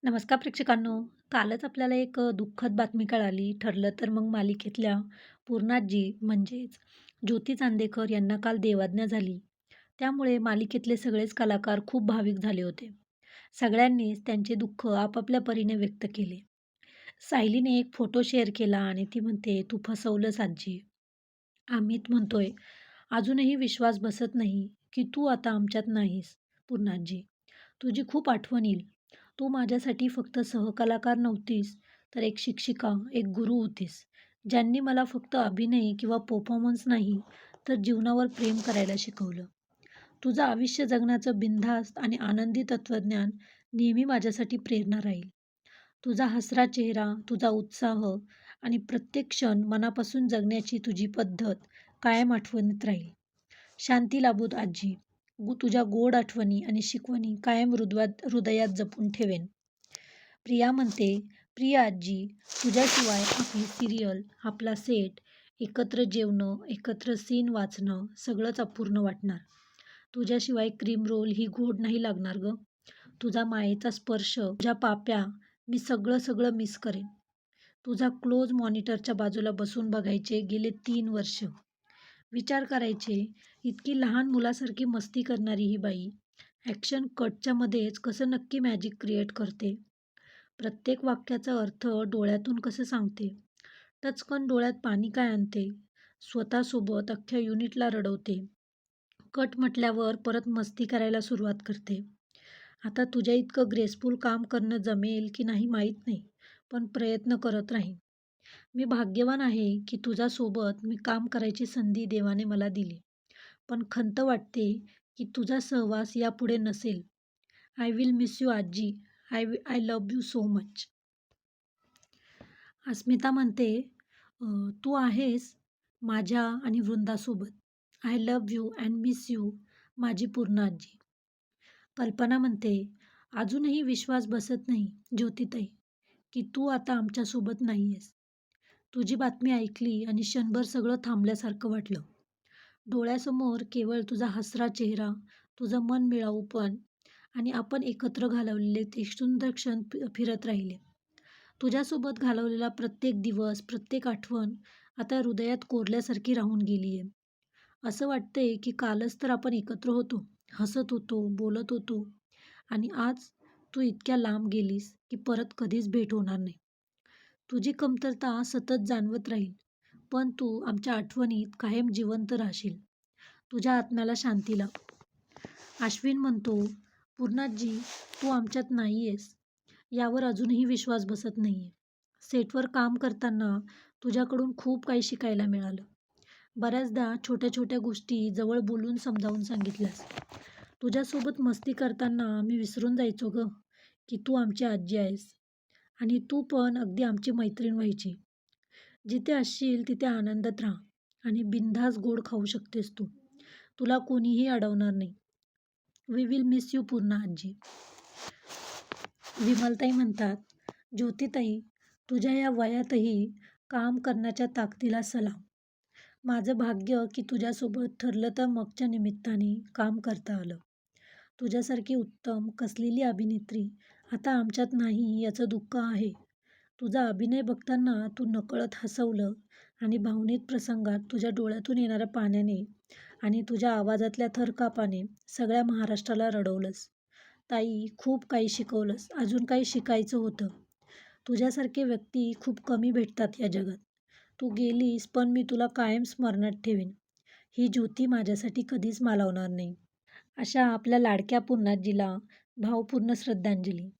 नमस्कार प्रेक्षकांनो. कालच आपल्याला एक दुःखद बातमी कळाली. ठरलं तर मग मालिकेतल्या पूर्णाजी म्हणजेच ज्योती चांदेकर यांना काल देवाज्ञा झाली. त्यामुळे मालिकेतले सगळेच कलाकार खूप भाविक झाले होते. सगळ्यांनीच त्यांचे दुःख आपापल्या परीने व्यक्त केले. सायलीने एक फोटो शेअर केला आणि ती म्हणते, "तू फसवलंस आजी." अमित म्हणतोय, "अजूनही विश्वास बसत नाही की तू आता आमच्यात नाहीस पूर्णाजी. तुझी खूप आठवण येईल. तू माझ्यासाठी फक्त सहकलाकार नव्हतीस, तर एक शिक्षिका, एक गुरु होतीस, ज्यांनी मला फक्त अभिनय किंवा परफॉर्मन्स नाही, तर जीवनावर प्रेम करायला शिकवलं. तुझं आयुष्य जगण्याचं बिनधास्त आणि आनंदी तत्त्वज्ञान नेहमी माझ्यासाठी प्रेरणा राहील. तुझा हसरा चेहरा, तुझा उत्साह आणि प्रत्येक क्षण मनापासून जगण्याची तुझी पद्धत कायम आठवणीत राहील. शांती लाभूत आजी. तुझ्या गोड आठवणी आणि शिकवणी कायम हृदयात जपून ठेवेन." प्रिया म्हणते, "प्रिया आजी, तुझ्याशिवाय आपली सिरियल, आपला सेट, एकत्र जेवणं, एकत्र सीन वाचणं सगळंच अपूर्ण वाटणार. तुझ्याशिवाय क्रीम रोल ही गोड नाही लागणार गं. तुझा मायेचा स्पर्श, तुझ्या पाप्या, मी सगळं सगळं मिस करेन. तुझा क्लोज मॉनिटरच्या बाजूला बसून बघायचे गेले 3 वर्ष. विचार करायचे, इतकी लहान मुलासारखी मस्ती करणारी ही बाई ॲक्शन कटच्या मध्येच कसं नक्की मॅजिक क्रिएट करते. प्रत्येक वाक्याचा अर्थ डोळ्यातून कसं सांगते. टचकन डोळ्यात पाणी काय आणते. स्वतःसोबत अख्ख्या युनिटला रडवते. कट म्हटल्यावर परत मस्ती करायला सुरुवात करते. आता तुझ्या इतकं ग्रेसफुल काम करणं जमेल की नाही माहीत नाही, पण प्रयत्न करत राहीन. मी भाग्यवान आहे की तुझ्यासोबत मी काम करायची संधी देवाने मला दिली. पण खंत वाटते की तुझा सहवास यापुढे नसेल. आय विल मिस यू आजी. I love you so much." Asmita म्हणते, "तू आहेस माझ्या आणि वृंदासोबत. I love you and miss you माझी पूर्ण आजी." कल्पना म्हणते, "अजूनही विश्वास बसत नाही ज्योतिताई, की तू आता आमच्यासोबत नाही आहेस. तुझी बातमी ऐकली आणि क्षणभर सगळं थांबल्यासारखं वाटलं. डोळ्यासमोर केवळ तुझा हसरा चेहरा, तुझं मनमिळाऊपण आणि आपण एकत्र घालवलेले ते सुंदर क्षण फिरत राहिले. तुझ्यासोबत घालवलेला प्रत्येक दिवस, प्रत्येक आठवण आता हृदयात कोरल्यासारखी राहून गेली आहे. असं वाटतंय की कालच तर आपण एकत्र होतो, हसत होतो, बोलत होतो आणि आज तू इतक्या लांब गेलीस की परत कधीच भेट होणार नाही. तुझी कमतरता सतत जाणवत राहील, पण तू आमच्या आठवणीत कायम जिवंत राहशील. तुझ्या आत्म्याला शांती लाभ." अश्विन म्हणतो, "पूर्णाजी, तू आमच्यात नाही आहेस, यावर अजूनही विश्वास बसत नाही आहे. सेटवर काम करताना तुझ्याकडून खूप काही शिकायला मिळालं. बऱ्याचदा छोट्या छोट्या गोष्टी जवळ बोलून समजावून सांगितल्यास. तुझ्यासोबत मस्ती करताना मी विसरून जायचो गं, की तू आमची आजी आहेस आणि तू पण अगदी आमची मैत्रीण व्हायची. जिथे असशील तिथे आनंदात राहा आणि बिनधास्त गोड खाऊ शकतेस तू. तुला कोणीही अडवणार नाही. वी विल मिस यू पूर्ण आजी." विमलताई म्हणतात, "ज्योतिताई, तुझ्या या वयातही काम करण्याच्या ताकदीला सलाम. माझं भाग्य की तुझ्यासोबत ठरलं तर मगच्या निमित्ताने काम करता आलं. तुझ्यासारखी उत्तम कसलेली अभिनेत्री आता आमच्यात नाही याचं दुःख आहे. तुझा अभिनय बघताना तू नकळत हसवलं आणि भावनिक प्रसंगात तुझ्या डोळ्यातून येणाऱ्या पाण्याने आणि तुझ्या आवाजातल्या थरकापाने सगळ्या महाराष्ट्राला रडवलंस. ताई, खूप काही शिकवलंस. अजून काही शिकायचं होतं. तुझ्यासारखे व्यक्ती खूप कमी भेटतात या जगात. तू गेलीस पण मी तुला कायम स्मरणात ठेवीन. ही ज्योती माझ्यासाठी कधीच मालवणार नाही." अशा आपल्या लाडक्या पूर्णाजीला भावपूर्ण श्रद्धांजली.